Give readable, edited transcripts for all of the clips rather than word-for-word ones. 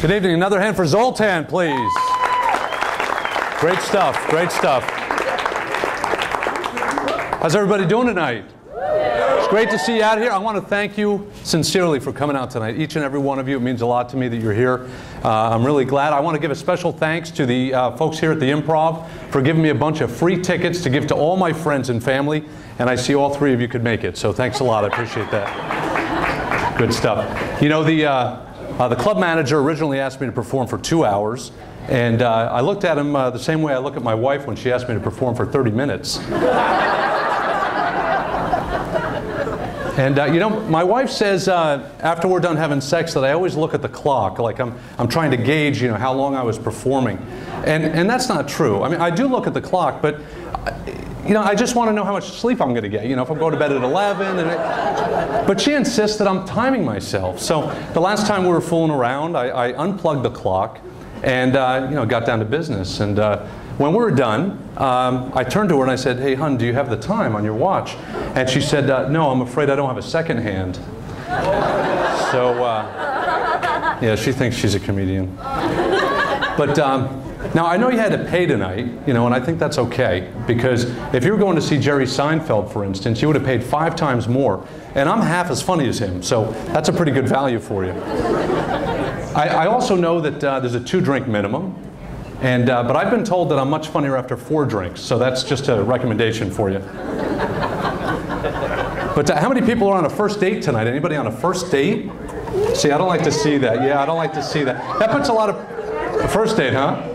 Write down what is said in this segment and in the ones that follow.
Good evening. Another hand for Zoltan, please. Great stuff. Great stuff. How's everybody doing tonight? It's great to see you out here. I want to thank you sincerely for coming out tonight. Each and every one of you. It means a lot to me that you're here. I'm really glad. I want to give a special thanks to the folks here at the Improv for giving me a bunch of free tickets to give to all my friends and family. And I see all three of you could make it. So thanks a lot. I appreciate that. Good stuff. You know, the club manager originally asked me to perform for 2 hours. And I looked at him the same way I look at my wife when she asked me to perform for 30 minutes. And you know, my wife says after we're done having sex that I always look at the clock, like I'm trying to gauge, you know, how long I was performing. And that's not true. I mean, I do look at the clock, but you know, I just want to know how much sleep I'm going to get. You know, if I'm going to bed at 11. But she insists that I'm timing myself. So the last time we were fooling around, I unplugged the clock and you know, got down to business. And when we were done, I turned to her and I said, "Hey, hon, do you have the time on your watch?" And she said, "No, I'm afraid I don't have a second hand." So, yeah, she thinks she's a comedian. But now, I know you had to pay tonight, you know, and I think that's okay. Because if you were going to see Jerry Seinfeld, for instance, you would have paid 5 times more. And I'm half as funny as him, so that's a pretty good value for you. I also know that there's a 2-drink minimum. And, but I've been told that I'm much funnier after 4 drinks, so that's just a recommendation for you. But how many people are on a first date tonight? Anybody on a first date? See, I don't like to see that. Yeah, I don't like to see that. That puts a lot of... A first date, huh?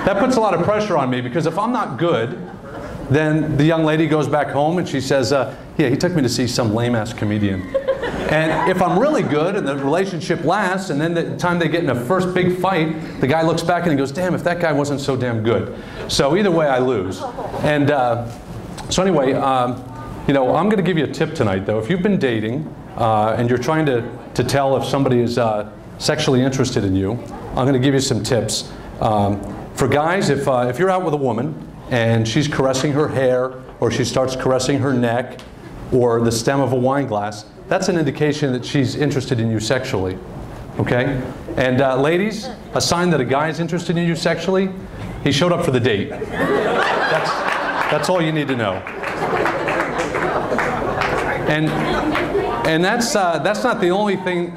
That puts a lot of pressure on me, because if I'm not good, then the young lady goes back home and she says, yeah, he took me to see some lame-ass comedian. And if I'm really good and the relationship lasts, and then the time they get in a first big fight, the guy looks back and he goes, "Damn, if that guy wasn't so damn good." So either way, I lose. And so anyway, you know, I'm going to give you a tip tonight, though. If you've been dating and you're trying to tell if somebody is sexually interested in you, I'm going to give you some tips. For guys, if you're out with a woman and she's caressing her hair, or she starts caressing her neck, or the stem of a wine glass, that's an indication that she's interested in you sexually, okay? And ladies, a sign that a guy is interested in you sexually, he showed up for the date. That's all you need to know. And that's not the only thing.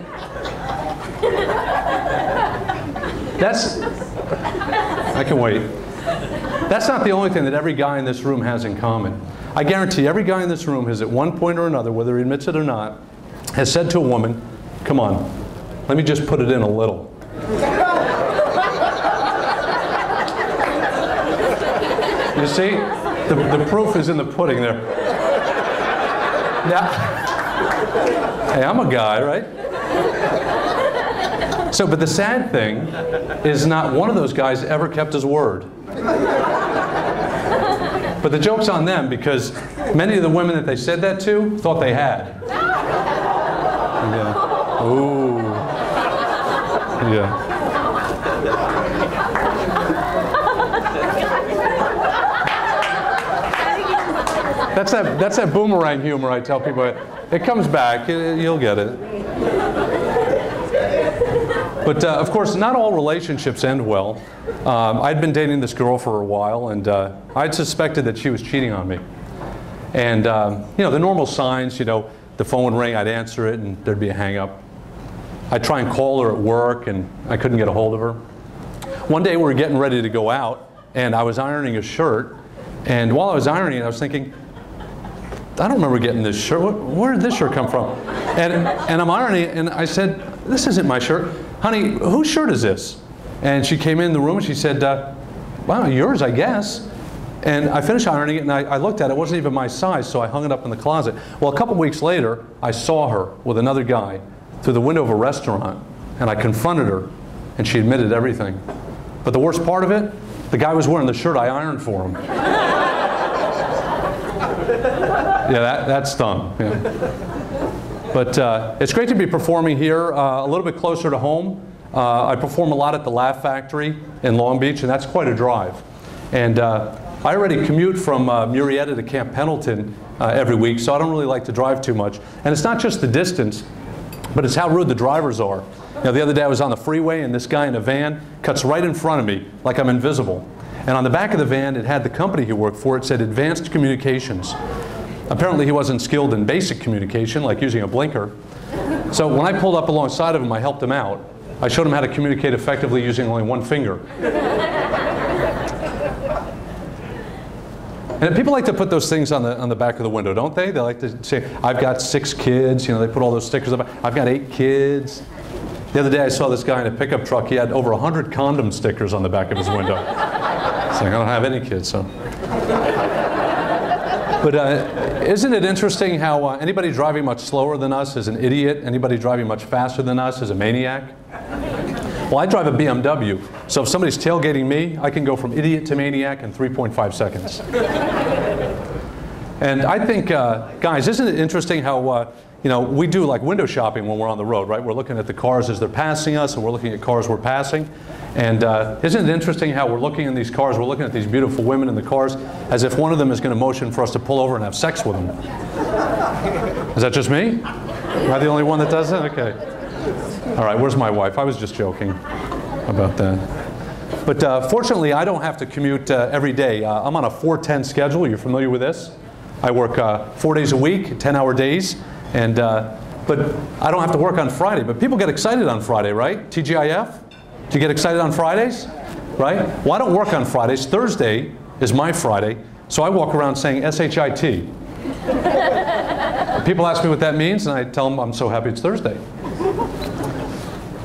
I can wait. That's not the only thing that every guy in this room has in common. I guarantee every guy in this room has, at one point or another, whether he admits it or not, has said to a woman, "Come on, let me just put it in a little." You see? The proof is in the pudding there. Now, hey, I'm a guy, right? So, but the sad thing is not one of those guys ever kept his word. But the joke's on them, because many of the women that they said that to thought they had. Yeah. Ooh. Yeah. That's that boomerang humor I tell people. It comes back. You'll get it. But of course, not all relationships end well. I'd been dating this girl for a while, and I'd suspected that she was cheating on me. And you know, the normal signs, you know, the phone would ring, I'd answer it, and there'd be a hang-up. I'd try and call her at work, and I couldn't get a hold of her. One day we were getting ready to go out, and I was ironing a shirt, and while I was ironing, I was thinking, I don't remember getting this shirt. Where did this shirt come from? And I'm ironing, and I said, "This isn't my shirt. Honey, whose shirt is this?" And she came in the room and she said, "Wow, yours, I guess." And I finished ironing it, and I looked at it. It wasn't even my size, so I hung it up in the closet. Well, a couple weeks later, I saw her with another guy through the window of a restaurant, and I confronted her, and she admitted everything. But the worst part of it, the guy was wearing the shirt I ironed for him. Yeah, that stung. Yeah. But it's great to be performing here a little bit closer to home. I perform a lot at the Laugh Factory in Long Beach, and that's quite a drive. And I already commute from Murrieta to Camp Pendleton every week, so I don't really like to drive too much. And it's not just the distance, but it's how rude the drivers are. The other day I was on the freeway and this guy in a van cuts right in front of me like I'm invisible. And on the back of the van, it had the company he worked for. It said Advanced Communications. Apparently he wasn't skilled in basic communication, like using a blinker. So when I pulled up alongside of him, I helped him out. I showed him how to communicate effectively using only one finger. And people like to put those things on the back of the window, don't they? They like to say, I've got 6 kids. They put all those stickers up. I've got 8 kids. The other day I saw this guy in a pickup truck. He had over 100 condom stickers on the back of his window. Saying, I don't have any kids, so. But isn't it interesting how anybody driving much slower than us is an idiot? Anybody driving much faster than us is a maniac? Well, I drive a BMW, so if somebody's tailgating me, I can go from idiot to maniac in 3.5 seconds. And I think, guys, isn't it interesting how we do like window shopping when we're on the road, right? We're looking at the cars as they're passing us, and we're looking at cars we're passing. And isn't it interesting how we're looking in these cars, we're looking at these beautiful women in the cars as if one of them is going to motion for us to pull over and have sex with them. Is that just me? Am I the only one that does that? Okay. All right, where's my wife? I was just joking about that. But fortunately, I don't have to commute every day. I'm on a 4-10 schedule. You're familiar with this? I work 4 days a week, 10-hour days. And, but I don't have to work on Friday. But people get excited on Friday, right? TGIF? Do you get excited on Fridays? Right? Well, I don't work on Fridays. Thursday is my Friday. So I walk around saying S-H-I-T. People ask me what that means, and I tell them I'm so happy it's Thursday.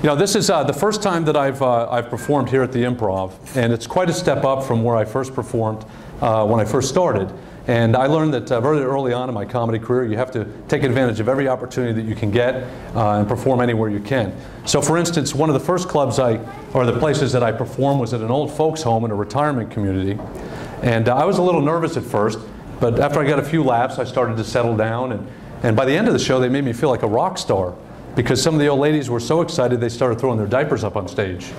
This is the first time that I've performed here at the Improv. And it's quite a step up from where I first performed when I first started. And I learned that very early on in my comedy career, you have to take advantage of every opportunity that you can get and perform anywhere you can. So for instance, one of the first clubs or the places that I performed was at an old folks home in a retirement community. And I was a little nervous at first, but after I got a few laughs, I started to settle down. And by the end of the show, they made me feel like a rock star because some of the old ladies were so excited they started throwing their diapers up on stage.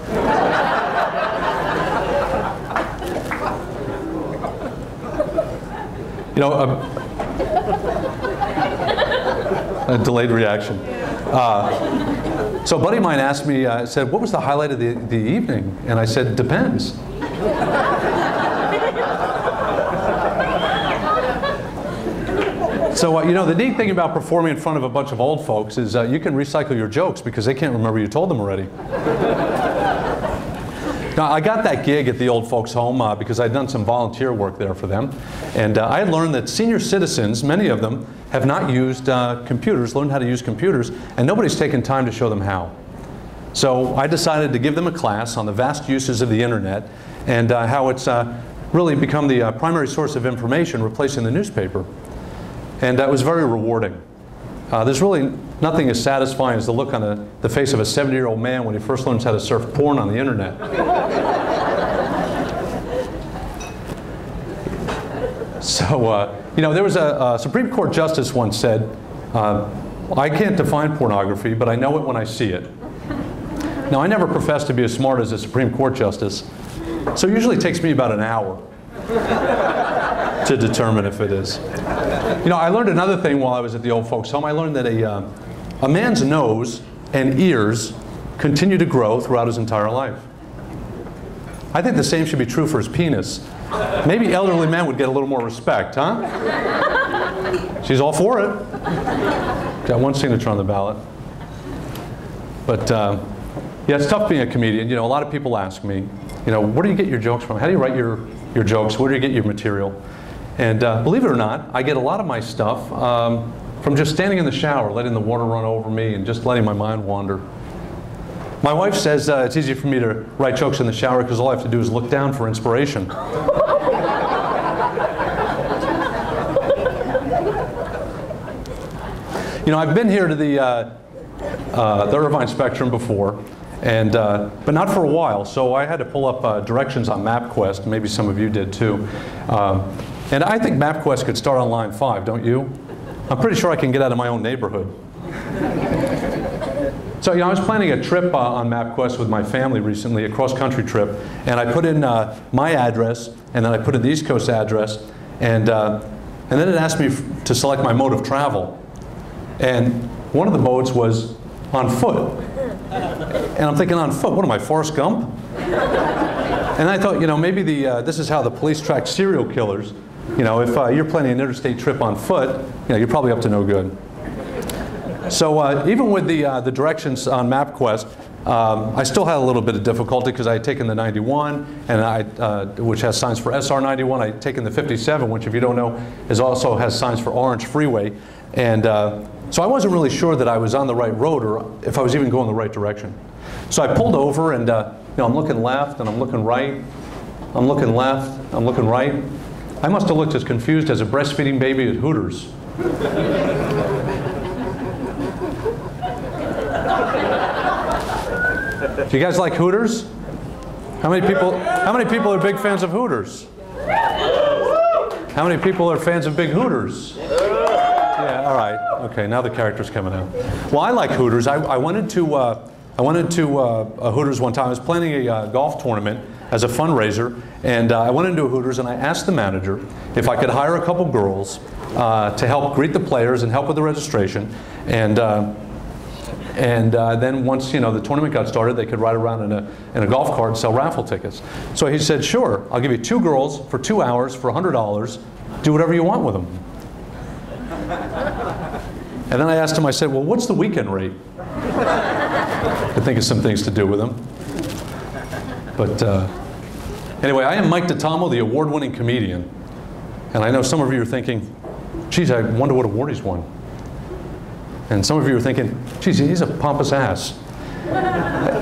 A delayed reaction. So a buddy of mine asked me, said, what was the highlight of the evening? And I said, depends. So, the neat thing about performing in front of a bunch of old folks is you can recycle your jokes because they can't remember you told them already. Now, I got that gig at the old folks home because I'd done some volunteer work there for them. And I had learned that senior citizens, many of them, have not used computers, learned how to use computers, and nobody's taken time to show them how. So I decided to give them a class on the vast uses of the internet and how it's really become the primary source of information, replacing the newspaper. And that was very rewarding. There's really nothing as satisfying as the look on the face of a 70-year-old man when he first learns how to surf porn on the internet. So, there was a Supreme Court justice once said, I can't define pornography, but I know it when I see it. Now, I never professed to be as smart as a Supreme Court justice, so it usually takes me about an hour to determine if it is. I learned another thing while I was at the old folks' home. I learned that a man's nose and ears continue to grow throughout his entire life. I think the same should be true for his penis. Maybe elderly men would get a little more respect, huh? She's all for it. Got one signature on the ballot. But yeah, it's tough being a comedian. A lot of people ask me, where do you get your jokes from? How do you write your jokes? Where do you get your material? And believe it or not, I get a lot of my stuff from just standing in the shower, letting the water run over me and just letting my mind wander. My wife says it's easy for me to write jokes in the shower because all I have to do is look down for inspiration. I've been here to the Irvine Spectrum before, and but not for a while, so I had to pull up directions on MapQuest. Maybe some of you did too. And I think MapQuest could start on line 5, don't you? I'm pretty sure I can get out of my own neighborhood. So I was planning a trip on MapQuest with my family recently, a cross-country trip, and I put in my address, and then I put in the East Coast address, and then it asked me to select my mode of travel. And one of the modes was on foot. And I'm thinking, on foot, what am I, Forrest Gump? And I thought, maybe this is how the police track serial killers. If you're planning an interstate trip on foot, you're probably up to no good. So even with the directions on MapQuest, I still had a little bit of difficulty because I had taken the 91, and which has signs for SR 91. I had taken the 57, which, if you don't know, also has signs for Orange Freeway. And so I wasn't really sure that I was on the right road or if I was even going the right direction. So I pulled over, and I'm looking left and I'm looking right. I'm looking left, I'm looking right. I must have looked as confused as a breastfeeding baby at Hooters. Do you guys like Hooters? How many people are big fans of Hooters? How many people are fans of big Hooters? Yeah, all right. Okay, now the character's coming out. Well, I like Hooters. I went into a Hooters one time. I was planning a golf tournament as a fundraiser, and I went into a Hooters and I asked the manager if I could hire a couple girls to help greet the players and help with the registration, and then once the tournament got started, they could ride around in a golf cart and sell raffle tickets. So he said, "Sure, I'll give you 2 girls for 2 hours for $100. Do whatever you want with them." And then I asked him, I said, "Well, what's the weekend rate?" I think of some things to do with them. But anyway, I am Mike Dittamo, the award-winning comedian. And I know some of you are thinking, "Geez, I wonder what award he's won." And some of you are thinking, "Geez, he's a pompous ass."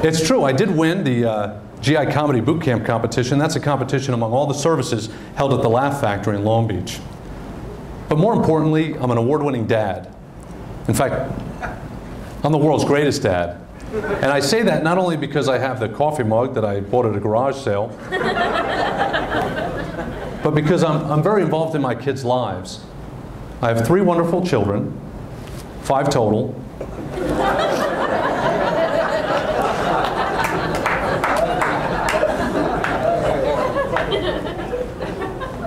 It's true, I did win the GI Comedy Boot Camp competition. That's a competition among all the services held at the Laugh Factory in Long Beach. But more importantly, I'm an award-winning dad. In fact, I'm the world's greatest dad. And I say that not only because I have the coffee mug that I bought at a garage sale, but because I'm very involved in my kids' lives. I have 3 wonderful children, 5 total.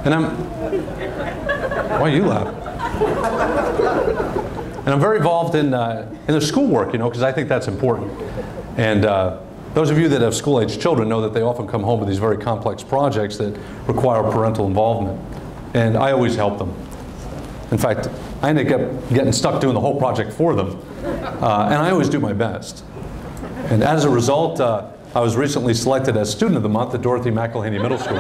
And why are you laughing? And I'm very involved in their schoolwork, because I think that's important. And those of you that have school-age children know that they often come home with these very complex projects that require parental involvement. And I always help them. In fact, I ended up getting stuck doing the whole project for them. And I always do my best. And as a result, I was recently selected as Student of the Month at Dorothy McElhaney Middle School.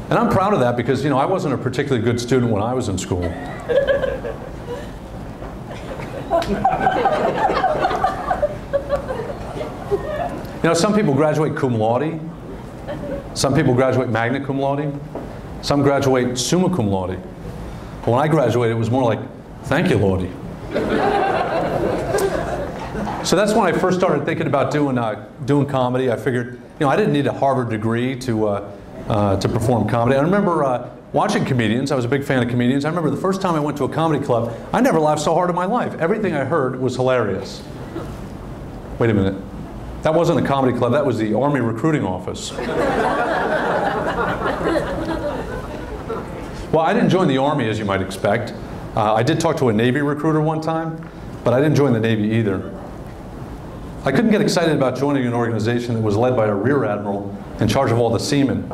And I'm proud of that because, I wasn't a particularly good student when I was in school. Some people graduate cum laude. Some people graduate magna cum laude. Some graduate summa cum laude. But when I graduated, it was more like, "Thank you, Lordy." So that's when I first started thinking about doing comedy. I figured, I didn't need a Harvard degree to perform comedy. I remember watching comedians. I was a big fan of comedians. I remember the first time I went to a comedy club, I never laughed so hard in my life. Everything I heard was hilarious. Wait a minute. That wasn't a comedy club. That was the Army recruiting office. Well, I didn't join the Army, as you might expect. I did talk to a Navy recruiter one time, but I didn't join the Navy either. I couldn't get excited about joining an organization that was led by a rear admiral in charge of all the seamen.